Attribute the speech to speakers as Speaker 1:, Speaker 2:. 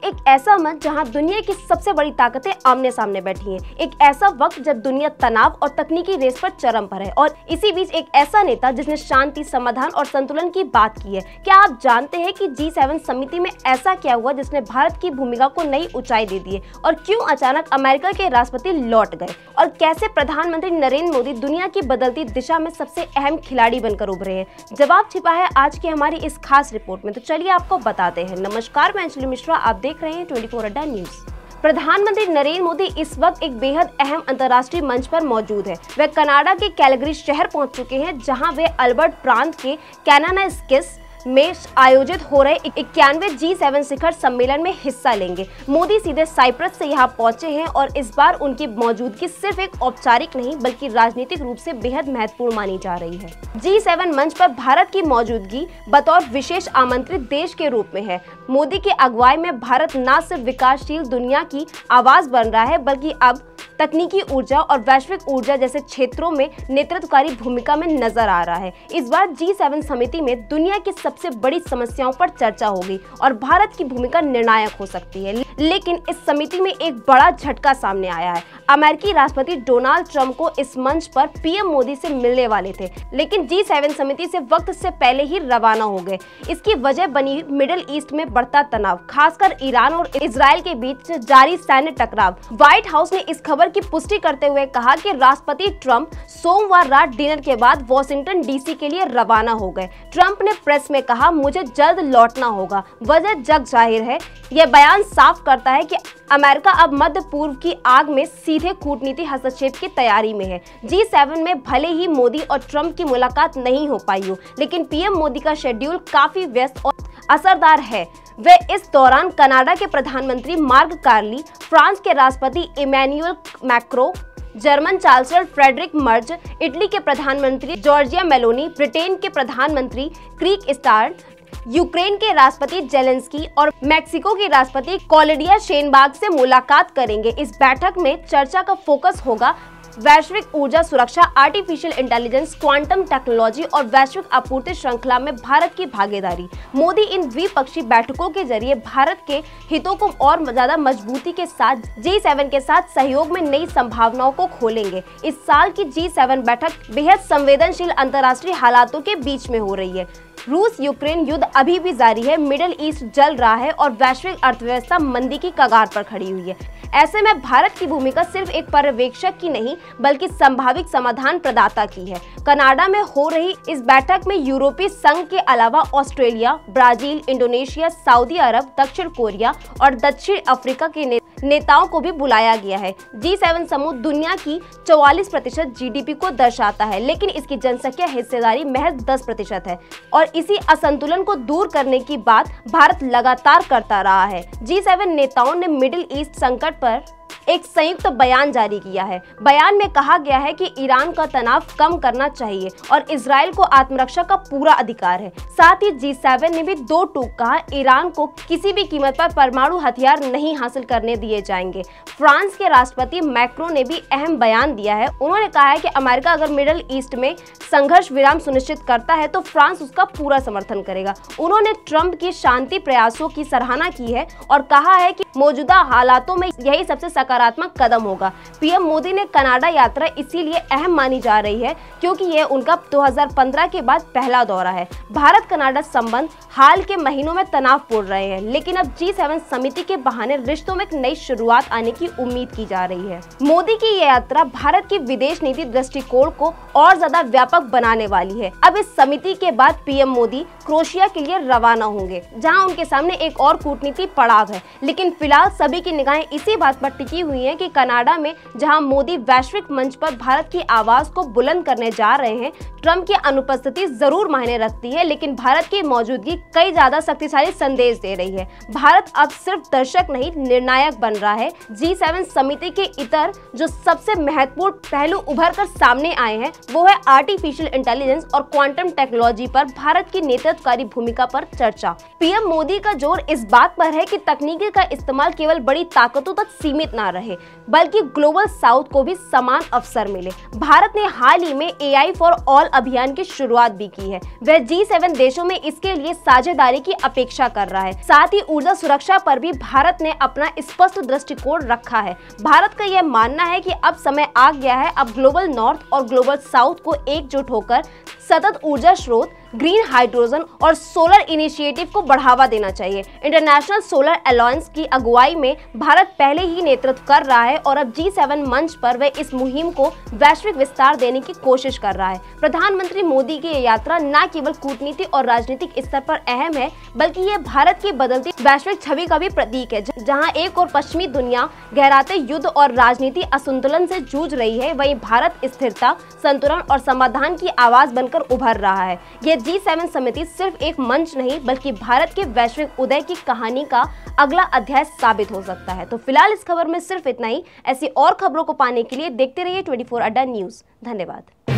Speaker 1: एक ऐसा मंच जहां दुनिया की सबसे बड़ी ताकतें आमने सामने बैठी हैं। एक ऐसा वक्त जब दुनिया तनाव और तकनीकी रेस पर चरम पर है और इसी बीच एक ऐसा नेता जिसने शांति, समाधान और संतुलन की बात की है। क्या आप जानते हैं कि G7 समिति में ऐसा क्या हुआ जिसने भारत की भूमिका को नई ऊंचाई दे दी है और क्यों अचानक अमेरिका के राष्ट्रपति लौट गए और कैसे प्रधानमंत्री नरेंद्र मोदी दुनिया की बदलती दिशा में सबसे अहम खिलाड़ी बनकर उभरे हैं। जवाब छिपा है आज की हमारी इस खास रिपोर्ट में, तो चलिए आपको बताते हैं। नमस्कार, मैं अंजलि मिश्रा, आप देख रहे हैं 24 अड्डा न्यूज। प्रधानमंत्री नरेंद्र मोदी इस वक्त एक बेहद अहम अंतर्राष्ट्रीय मंच पर मौजूद है। वे कनाडा के कैलगरी शहर पहुंच चुके हैं, जहां वे अल्बर्ट प्रांत के कैनानास्किस में आयोजित हो रहे 91वें G7 शिखर सम्मेलन में हिस्सा लेंगे। मोदी सीधे साइप्रस से यहां पहुंचे हैं और इस बार उनकी मौजूदगी सिर्फ एक औपचारिक नहीं बल्कि राजनीतिक रूप से बेहद महत्वपूर्ण मानी जा रही है। G7 मंच पर भारत की मौजूदगी बतौर विशेष आमंत्रित देश के रूप में है। मोदी के अगुवाई में भारत न सिर्फ विकासशील दुनिया की आवाज बन रहा है बल्कि अब तकनीकी ऊर्जा और वैश्विक ऊर्जा जैसे क्षेत्रों में नेतृत्वकारी भूमिका में नजर आ रहा है। इस बार G7 समिति में दुनिया की सबसे बड़ी समस्याओं पर चर्चा होगी और भारत की भूमिका निर्णायक हो सकती है। लेकिन इस समिति में एक बड़ा झटका सामने आया है। अमेरिकी राष्ट्रपति डोनाल्ड ट्रंप को इस मंच पर पीएम मोदी से मिलने वाले थे, लेकिन G7 समिति से वक्त से पहले ही रवाना हो गए। इसकी वजह बनी मिडिल ईस्ट में बढ़ता तनाव, खासकर ईरान और इजराइल के बीच जारी सैन्य टकराव। व्हाइट हाउस ने इस खबर की पुष्टि करते हुए कहा कि राष्ट्रपति ट्रंप सोमवार रात डिनर के बाद वॉशिंगटन डीसी के लिए रवाना हो गए। ट्रंप ने प्रेस में कहा, मुझे जल्द लौटना होगा। वजह जग जाहिर है। यह बयान साफ करता है कि अमेरिका अब मध्य पूर्व की आग में सीधे कूटनीति हस्तक्षेप की तैयारी में है। G7 में भले ही मोदी और ट्रंप की मुलाकात नहीं हो पाई हो, लेकिन पीएम मोदी का शेड्यूल काफी व्यस्त और असरदार है। वे इस दौरान कनाडा के प्रधानमंत्री मार्क कार्नी, फ्रांस के राष्ट्रपति Emmanuel Macron, German chancellor Friedrich Merz, Italy के प्रधानमंत्री जॉर्जिया मेलोनी, ब्रिटेन के प्रधानमंत्री कीर स्टारमर, यूक्रेन के राष्ट्रपति जेलेंस्की और मेक्सिको के राष्ट्रपति क्लॉडिया शेनबाग से मुलाकात करेंगे। इस बैठक में चर्चा का फोकस होगा वैश्विक ऊर्जा सुरक्षा, आर्टिफिशियल इंटेलिजेंस, क्वांटम टेक्नोलॉजी और वैश्विक आपूर्ति श्रृंखला में भारत की भागीदारी। मोदी इन द्विपक्षीय बैठकों के जरिए भारत के हितों को और ज्यादा मजबूती के साथ G7 के साथ सहयोग में नई संभावनाओं को खोलेंगे। इस साल की G7 बैठक बेहद संवेदनशील अंतर्राष्ट्रीय हालातों के बीच में हो रही है। रूस यूक्रेन युद्ध अभी भी जारी है, मिडिल ईस्ट जल रहा है और वैश्विक अर्थव्यवस्था मंदी की कगार पर खड़ी हुई है। ऐसे में भारत की भूमिका सिर्फ एक पर्यवेक्षक की नहीं बल्कि संभावित समाधान प्रदाता की है। कनाडा में हो रही इस बैठक में यूरोपीय संघ के अलावा ऑस्ट्रेलिया, ब्राजील, इंडोनेशिया, सऊदी अरब, दक्षिण कोरिया और दक्षिण अफ्रीका के नेताओं को भी बुलाया गया है। G7 समूह दुनिया की 44% GDP को दर्शाता है, लेकिन इसकी जनसंख्या हिस्सेदारी महज 10% है और इसी असंतुलन को दूर करने की बात भारत लगातार करता रहा है। G7 नेताओं ने मिडिल ईस्ट संकट पर एक संयुक्त बयान जारी किया है। बयान में कहा गया है कि ईरान का तनाव कम करना चाहिए और इजराइल को आत्मरक्षा का पूरा अधिकार है। साथ ही G7 ने भी दो टूक कहा, ईरान को किसी भी कीमत पर परमाणु हथियार नहीं हासिल करने दिए जाएंगे। फ्रांस के राष्ट्रपति मैक्रों ने भी अहम बयान दिया है। उन्होंने कहा है कि अमेरिका अगर मिडिल ईस्ट में संघर्ष विराम सुनिश्चित करता है तो फ्रांस उसका पूरा समर्थन करेगा। उन्होंने ट्रंप की शांति प्रयासों की सराहना की है और कहा है कि मौजूदा हालातों में यही सबसे सकारात्मक कदम होगा। पीएम मोदी ने कनाडा यात्रा इसीलिए अहम मानी जा रही है क्योंकि यह उनका 2015 के बाद पहला दौरा है। भारत कनाडा संबंध हाल के महीनों में तनावपूर्ण रहे हैं, लेकिन अब G7 समिति के बहाने रिश्तों में एक नई शुरुआत आने की उम्मीद की जा रही है। मोदी की यह यात्रा भारत की विदेश नीति दृष्टिकोण को और ज्यादा व्यापक बनाने वाली है। अब इस समिति के बाद पीएम मोदी क्रोएशिया के लिए रवाना होंगे, जहां उनके सामने एक और कूटनीति पड़ाव है। लेकिन फिलहाल सभी की निगाहें इसी बात पर टिकी हुई हैं कि कनाडा में जहां मोदी वैश्विक मंच पर भारत की आवाज को बुलंद करने जा रहे हैं, ट्रंप की अनुपस्थिति जरूर मायने रखती है, लेकिन भारत की मौजूदगी कई ज्यादा शक्तिशाली संदेश दे रही है। भारत अब सिर्फ दर्शक नहीं, निर्णायक बन रहा है। G7 समिति के इतर जो सबसे महत्वपूर्ण पहलू उभर कर सामने आए हैं वो है आर्टिफिशियल इंटेलिजेंस और क्वांटम टेक्नोलॉजी पर भारत की नेतृत्वकारी भूमिका पर चर्चा। पीएम मोदी का जोर इस बात पर है कि तकनीकी का इस्तेमाल केवल बड़ी ताकतों तक सीमित न रहे बल्कि ग्लोबल साउथ को भी समान अवसर मिले। भारत ने हाल ही में AI फॉर ऑल अभियान की शुरुआत भी की है। वह G7 देशों में इसके लिए साझेदारी की अपेक्षा कर रहा है। साथ ही ऊर्जा सुरक्षा पर भी भारत ने अपना स्पष्ट दृष्टिकोण रखा है। भारत का यह मानना है कि अब समय आ गया है, अब ग्लोबल नॉर्थ और ग्लोबल साउथ को एकजुट होकर सतत ऊर्जा स्रोत, ग्रीन हाइड्रोजन और सोलर इनिशिएटिव को बढ़ावा देना चाहिए। इंटरनेशनल सोलर अलायंस की अगुवाई में भारत पहले ही नेतृत्व कर रहा है और अब G7 मंच पर वह इस मुहिम को वैश्विक विस्तार देने की कोशिश कर रहा है। प्रधानमंत्री मोदी की यह यात्रा न केवल कूटनीति और राजनीतिक स्तर पर अहम है, बल्कि ये भारत की बदलती वैश्विक छवि का भी प्रतीक है। जहाँ एक और पश्चिमी दुनिया गहराते युद्ध और राजनीति असंतुलन से जूझ रही है, वहीं भारत स्थिरता, संतुलन और समाधान की आवाज बनकर उभर रहा है। ये G7 समिति सिर्फ एक मंच नहीं, बल्कि भारत के वैश्विक उदय की कहानी का अगला अध्याय साबित हो सकता है। तो फिलहाल इस खबर में सिर्फ इतना ही। ऐसी और खबरों को पाने के लिए देखते रहिए 24 अड्डा न्यूज। धन्यवाद।